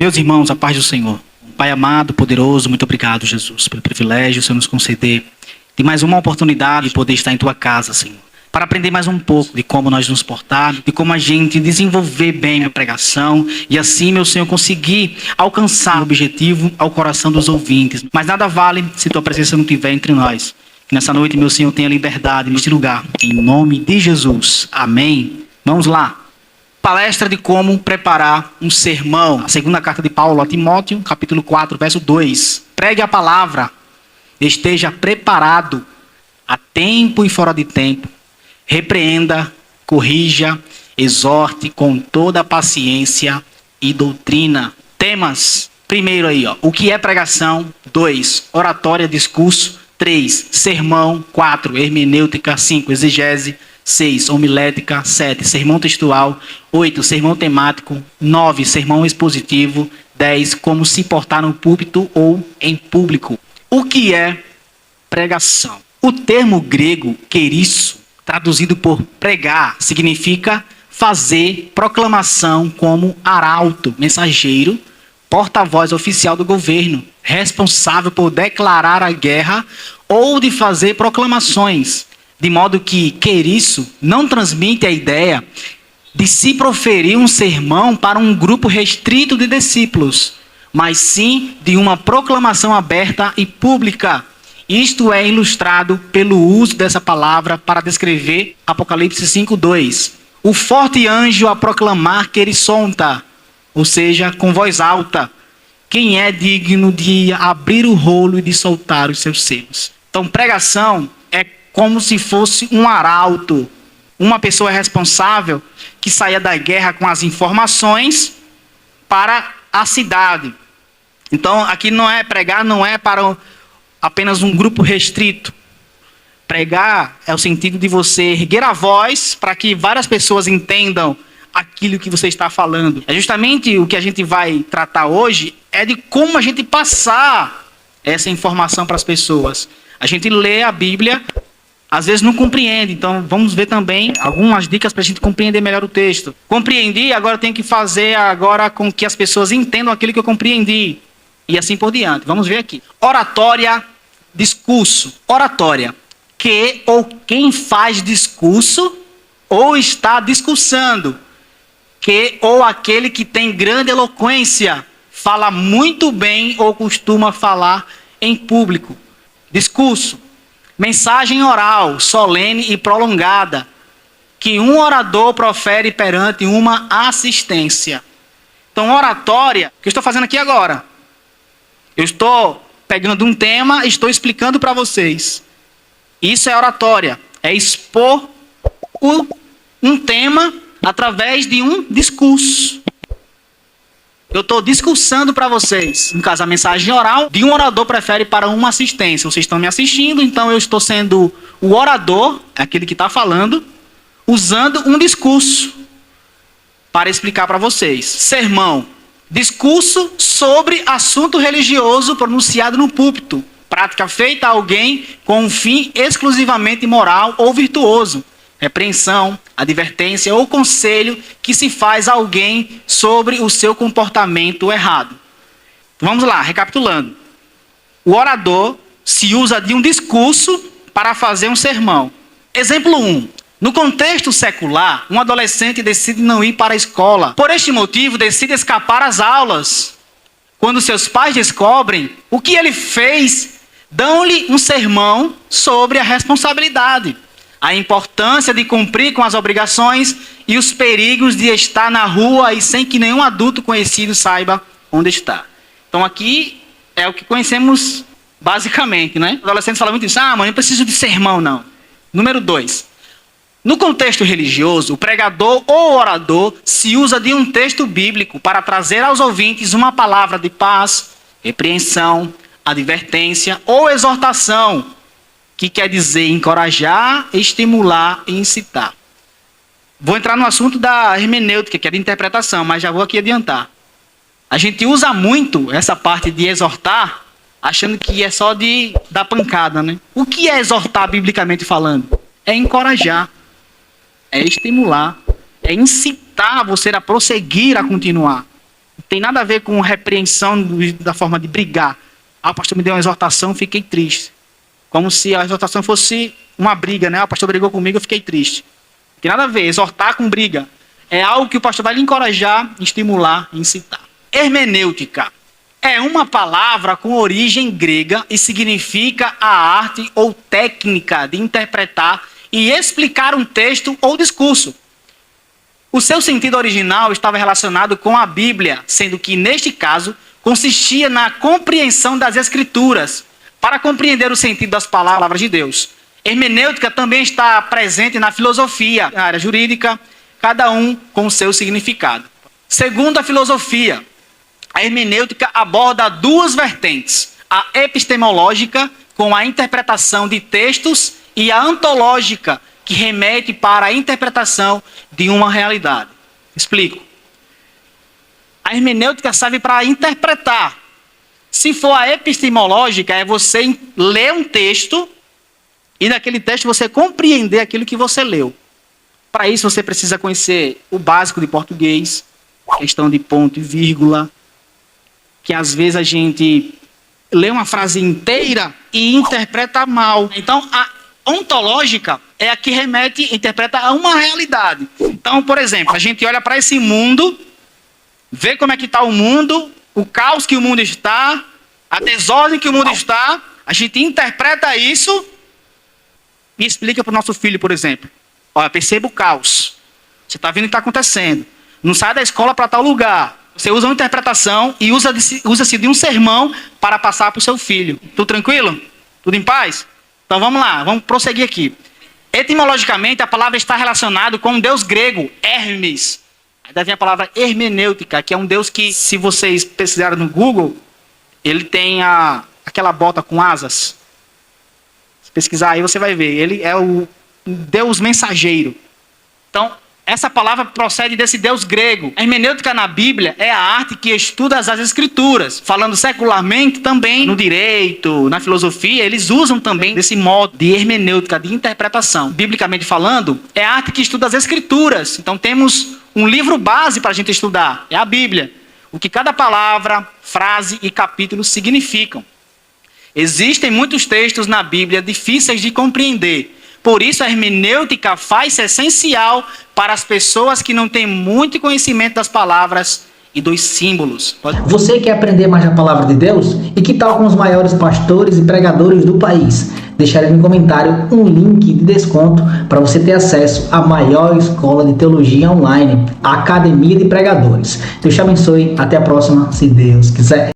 Meus irmãos, a paz do Senhor. Pai amado, poderoso, muito obrigado, Jesus, pelo privilégio que o Senhor nos conceder de mais uma oportunidade de poder estar em Tua casa, Senhor, para aprender mais um pouco de como nós nos portar, de como a gente desenvolver bem a pregação e assim, meu Senhor, conseguir alcançar o objetivo ao coração dos ouvintes. Mas nada vale se Tua presença não estiver entre nós. Que nessa noite, meu Senhor, tenha liberdade neste lugar. Em nome de Jesus. Amém. Vamos lá. Palestra de como preparar um sermão. A segunda carta de Paulo a Timóteo, capítulo 4, verso 2. Pregue a palavra, esteja preparado a tempo e fora de tempo. Repreenda, corrija, exorte com toda paciência e doutrina. Temas. Primeiro aí, ó, o que é pregação? 2, oratória, discurso. 3, sermão. 4, hermenêutica. 5, exegese. 6, homilética. 7, sermão textual. 8, sermão temático. 9, sermão expositivo. 10, como se portar no púlpito ou em público. O que é pregação? O termo grego querisso, traduzido por pregar, significa fazer proclamação como arauto, mensageiro, porta-voz oficial do governo, responsável por declarar a guerra ou de fazer proclamações. De modo que querisso não transmite a ideia de se proferir um sermão para um grupo restrito de discípulos, mas sim de uma proclamação aberta e pública. Isto é ilustrado pelo uso dessa palavra para descrever Apocalipse 5:2. O forte anjo a proclamar querissonta, ou seja, com voz alta. Quem é digno de abrir o rolo e de soltar os seus selos? Então, pregação é como se fosse um arauto, uma pessoa responsável que saía da guerra com as informações para a cidade. Então, aqui não é pregar, não é para apenas um grupo restrito. Pregar é o sentido de você erguer a voz para que várias pessoas entendam aquilo que você está falando. É justamente o que a gente vai tratar hoje, é de como a gente passar essa informação para as pessoas. A gente lê a Bíblia, às vezes não compreende, então vamos ver também algumas dicas para a gente compreender melhor o texto. Compreendi, agora tenho que fazer agora com que as pessoas entendam aquilo que eu compreendi. E assim por diante. Vamos ver aqui. Oratória, discurso. Oratória. Que ou quem faz discurso ou está discursando. Que ou aquele que tem grande eloquência, fala muito bem ou costuma falar em público. Discurso. Mensagem oral, solene e prolongada, que um orador profere perante uma assistência. Então, oratória, o que eu estou fazendo aqui agora? Eu estou pegando um tema e estou explicando para vocês. Isso é oratória, é expor um tema através de um discurso. Eu estou discursando para vocês. No caso, a mensagem oral de um orador prefere para uma assistência. Vocês estão me assistindo, então eu estou sendo o orador, aquele que está falando, usando um discurso para explicar para vocês. Sermão. Discurso sobre assunto religioso pronunciado no púlpito. Prática feita a alguém com um fim exclusivamente moral ou virtuoso. Repreensão, advertência ou conselho que se faz a alguém sobre o seu comportamento errado. Vamos lá, recapitulando. O orador se usa de um discurso para fazer um sermão. Exemplo 1. No contexto secular, um adolescente decide não ir para a escola. Por este motivo, decide escapar às aulas. Quando seus pais descobrem o que ele fez, dão-lhe um sermão sobre a responsabilidade, a importância de cumprir com as obrigações e os perigos de estar na rua e sem que nenhum adulto conhecido saiba onde está. Então aqui é o que conhecemos basicamente, né? Os adolescentes falam muito isso. Ah, mãe, não preciso de sermão, não. Número 2. No contexto religioso, o pregador ou orador se usa de um texto bíblico para trazer aos ouvintes uma palavra de paz, repreensão, advertência ou exortação, que quer dizer encorajar, estimular e incitar. Vou entrar no assunto da hermenêutica, que é de interpretação, mas já vou aqui adiantar. A gente usa muito essa parte de exortar, achando que é só de dar pancada, né? O que é exortar biblicamente falando? É encorajar, é estimular, é incitar você a prosseguir, a continuar. Não tem nada a ver com repreensão da forma de brigar. Ah, o pastor me deu uma exortação, fiquei triste. Como se a exortação fosse uma briga, né? O pastor brigou comigo, eu fiquei triste. Não tem nada a ver, exortar com briga. É algo que o pastor vai lhe encorajar, estimular, incitar. Hermenêutica é uma palavra com origem grega e significa a arte ou técnica de interpretar e explicar um texto ou discurso. O seu sentido original estava relacionado com a Bíblia, sendo que, neste caso, consistia na compreensão das Escrituras, para compreender o sentido das palavras de Deus. Hermenêutica também está presente na filosofia, na área jurídica, cada um com o seu significado. Segundo a filosofia, a hermenêutica aborda duas vertentes: a epistemológica, com a interpretação de textos, e a ontológica, que remete para a interpretação de uma realidade. Explico. A hermenêutica serve para interpretar. Se for a epistemológica, é você ler um texto e naquele texto você compreender aquilo que você leu. Para isso você precisa conhecer o básico de português, questão de ponto e vírgula, que às vezes a gente lê uma frase inteira e interpreta mal. Então, a ontológica é a que remete, interpreta a uma realidade. Então, por exemplo, a gente olha para esse mundo, vê como é que está o mundo, o caos que o mundo está, a desordem que o mundo está, a gente interpreta isso e explica para o nosso filho, por exemplo. Olha, perceba o caos. Você está vendo o que está acontecendo. Não sai da escola para tal lugar. Você usa uma interpretação e usa-se de um sermão para passar para o seu filho. Tudo tranquilo? Tudo em paz? Então vamos lá, vamos prosseguir aqui. Etimologicamente, a palavra está relacionada com um deus grego, Hermes. Aí daí vem a palavra hermenêutica, que é um deus que, se vocês pesquisarem no Google, ele tem aquela bota com asas. Se pesquisar aí, você vai ver. Ele é o deus mensageiro. Então, essa palavra procede desse deus grego. A hermenêutica na Bíblia é a arte que estuda as escrituras. Falando secularmente, também no direito, na filosofia, eles usam também desse modo de hermenêutica, de interpretação. Biblicamente falando, é a arte que estuda as escrituras. Então temos um livro base para a gente estudar, é a Bíblia. O que cada palavra, frase e capítulo significam. Existem muitos textos na Bíblia difíceis de compreender. Por isso, a hermenêutica faz-se essencial para as pessoas que não têm muito conhecimento das palavras e dos símbolos. Você quer aprender mais da palavra de Deus? E que tal com os maiores pastores e pregadores do país? Deixarei no comentário um link de desconto para você ter acesso à maior escola de teologia online, a Academia de Pregadores. Deus te abençoe. Até a próxima, se Deus quiser.